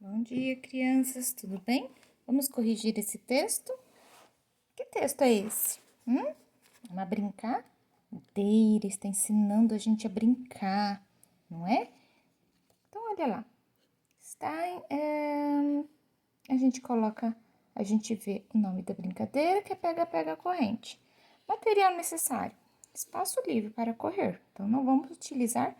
Bom dia, crianças, tudo bem? Vamos corrigir esse texto? Que texto é esse? Uma brincadeira, está ensinando a gente a brincar, não é? Então, olha lá. A gente coloca, a gente vê o nome da brincadeira, que é pega-pega corrente. Material necessário, espaço livre para correr. Então, não vamos utilizar,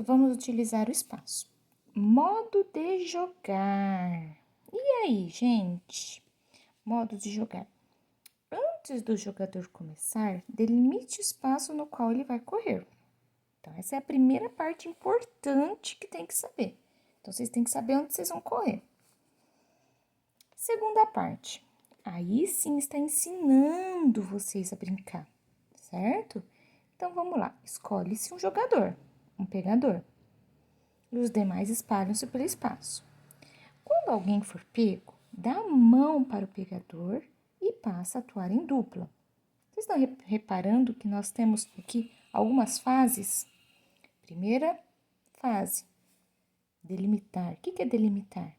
vamos utilizar o espaço. Modo de jogar. E aí, gente? Modo de jogar. Antes do jogador começar, delimite o espaço no qual ele vai correr. Então, essa é a primeira parte importante que tem que saber. Então, vocês têm que saber onde vocês vão correr. Segunda parte. Aí sim está ensinando vocês a brincar, certo? Então, vamos lá. Escolhe-se um jogador, um pegador. E os demais espalham-se pelo espaço. Quando alguém for pego, dá a mão para o pegador e passa a atuar em dupla. Vocês estão reparando que nós temos aqui algumas fases? Primeira fase, delimitar. O que é delimitar?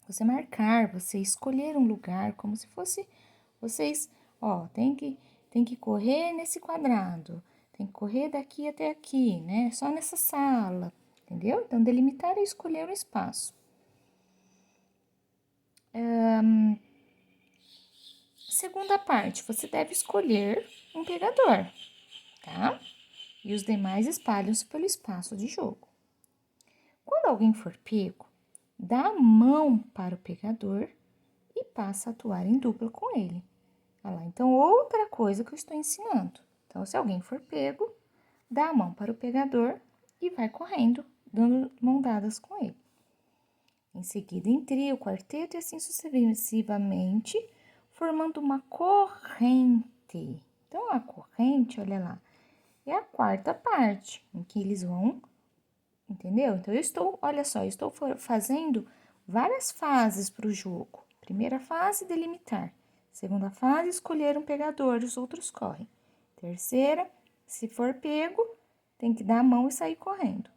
Você marcar, você escolher um lugar como se fosse vocês, tem que correr nesse quadrado, tem que correr daqui até aqui, né? Só nessa sala, entendeu? Então, delimitar é escolher um espaço. Segunda parte, você deve escolher um pegador, tá? E os demais espalham-se pelo espaço de jogo. Quando alguém for pego, dá a mão para o pegador e passa a atuar em dupla com ele. Olha lá, então, outra coisa que eu estou ensinando. Então, se alguém for pego, dá a mão para o pegador e vai correndo, dando mão dadas com ele. Em seguida, em trio, quarteto e assim sucessivamente, formando uma corrente. Então, a corrente, olha lá, é a quarta parte em que eles vão, entendeu? Então, olha só, eu estou fazendo várias fases para o jogo. Primeira fase, delimitar. Segunda fase, escolher um pegador, os outros correm. Terceira, se for pego, tem que dar a mão e sair correndo.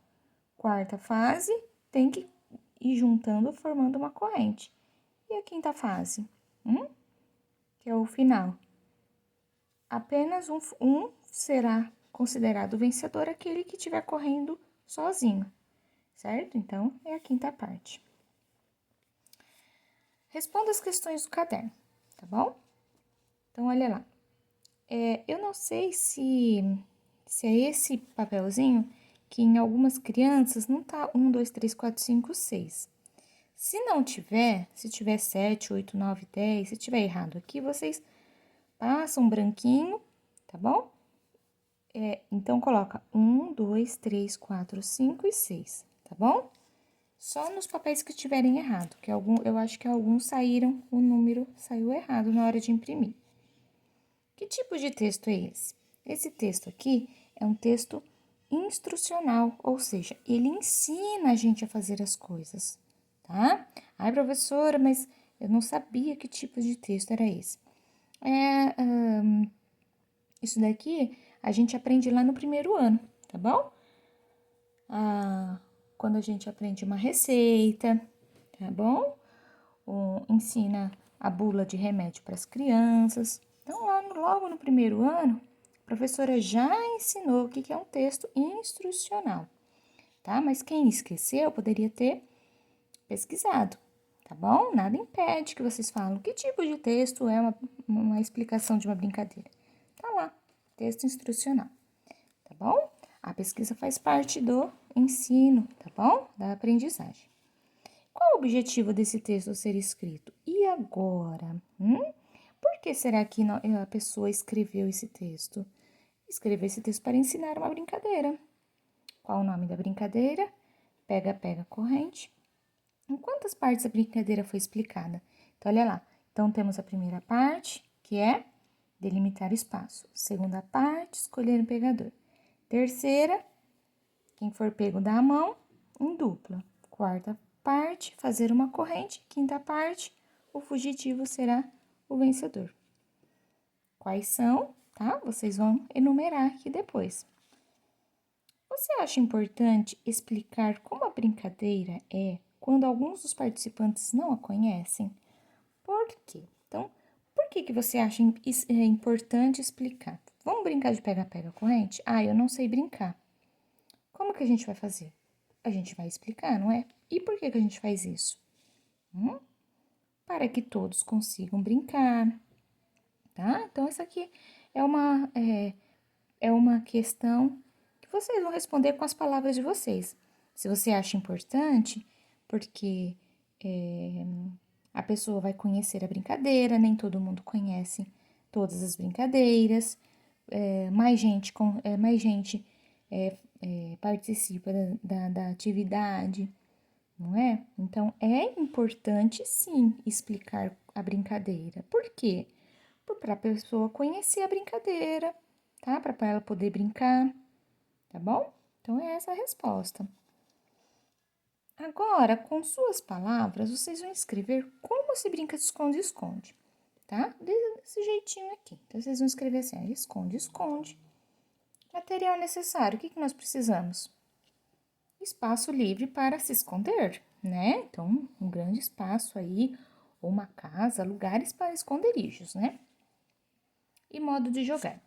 Quarta fase, tem que ir juntando, formando uma corrente. E a quinta fase, que é o final. Apenas um será considerado vencedor, aquele que estiver correndo sozinho, certo? Então, é a quinta parte. Responda as questões do caderno, tá bom? Então, olha lá. Eu não sei se é esse papelzinho que em algumas crianças não tá 1, 2, 3, 4, 5, 6. Se não tiver, se tiver 7, 8, 9, 10, se tiver errado aqui, vocês passam um branquinho, tá bom? Então, coloca 1, 2, 3, 4, 5 e 6, tá bom? Só nos papéis que estiverem errado, que eu acho que alguns saíram, o número saiu errado na hora de imprimir. Que tipo de texto é esse? Esse texto aqui é um texto instrucional, ou seja, ele ensina a gente a fazer as coisas, tá? Ai, professora, mas eu não sabia que tipo de texto era esse. Isso daqui a gente aprende lá no primeiro ano, tá bom? Quando a gente aprende uma receita, tá bom? Ensina a bula de remédio para as crianças. Então, logo no primeiro ano, a professora já ensinou o que é um texto instrucional, tá? Mas quem esqueceu poderia ter pesquisado, tá bom? Nada impede que vocês falem que tipo de texto é uma explicação de uma brincadeira. Tá lá, texto instrucional, tá bom? A pesquisa faz parte do ensino, tá bom? Da aprendizagem. Qual o objetivo desse texto ser escrito? E agora? Por que será que a pessoa escreveu esse texto? Escreveu esse texto para ensinar uma brincadeira. Qual o nome da brincadeira? Pega-pega corrente. Em quantas partes a brincadeira foi explicada? Então, olha lá. Então, temos a primeira parte, que é delimitar o espaço. Segunda parte, escolher um pegador. Terceira, quem for pego dá a mão em dupla. Quarta parte, fazer uma corrente. Quinta parte, o fugitivo será o vencedor. Quais são, tá? Vocês vão enumerar aqui depois. Você acha importante explicar como a boa brincadeira é quando alguns dos participantes não a conhecem. Por quê? Então, por que você acha importante explicar? Vamos brincar de pega-pega corrente? Ah, eu não sei brincar. Como que a gente vai fazer? A gente vai explicar, não é? E por que a gente faz isso? Para que todos consigam brincar, tá? Então, essa aqui é uma questão que vocês vão responder com as palavras de vocês. Se você acha importante, porque a pessoa vai conhecer a brincadeira, nem todo mundo conhece todas as brincadeiras, mais gente participa da atividade, não é? Então, é importante sim explicar a brincadeira. Por quê? Para a pessoa conhecer a brincadeira, tá? Para ela poder brincar, tá bom? Então, é essa a resposta. Agora, com suas palavras, vocês vão escrever como se brinca de esconde-esconde, tá? Desse jeitinho aqui. Então, vocês vão escrever assim, esconde-esconde. Material necessário, o que nós precisamos? Espaço livre para se esconder, né? Então, um grande espaço aí, ou uma casa, lugares para esconderijos, né? E modo de jogar,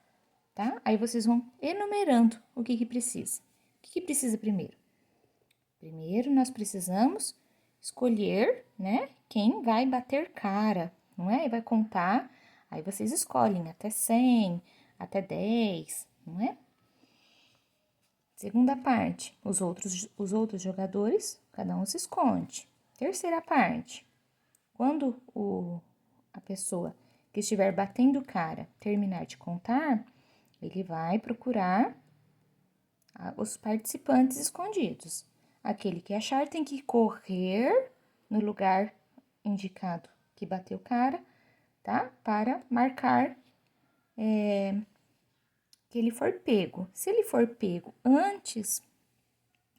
tá? Aí vocês vão enumerando o que precisa. O que precisa primeiro? Primeiro, nós precisamos escolher, né, quem vai bater cara, não é? E vai contar, aí vocês escolhem até 100, até 10, não é? Segunda parte, os outros jogadores, cada um se esconde. Terceira parte, quando a pessoa que estiver batendo cara terminar de contar, ele vai procurar os participantes escondidos. Aquele que achar tem que correr no lugar indicado que bateu cara, tá? Para marcar que ele for pego. Se ele for pego antes,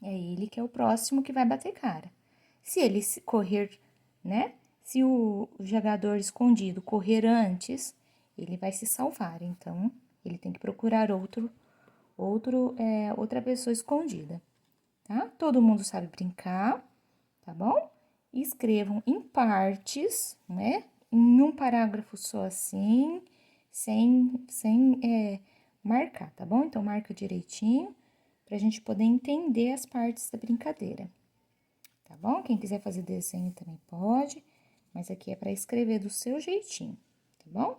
é ele que é o próximo que vai bater cara. Se ele correr, né? Se o jogador escondido correr antes, ele vai se salvar. Então, ele tem que procurar outra pessoa escondida, tá? Todo mundo sabe brincar, tá bom? Escrevam em partes, né? Em um parágrafo só assim, sem marcar, tá bom? Então, marca direitinho pra gente poder entender as partes da brincadeira, tá bom? Quem quiser fazer desenho também pode, mas aqui é para escrever do seu jeitinho, tá bom?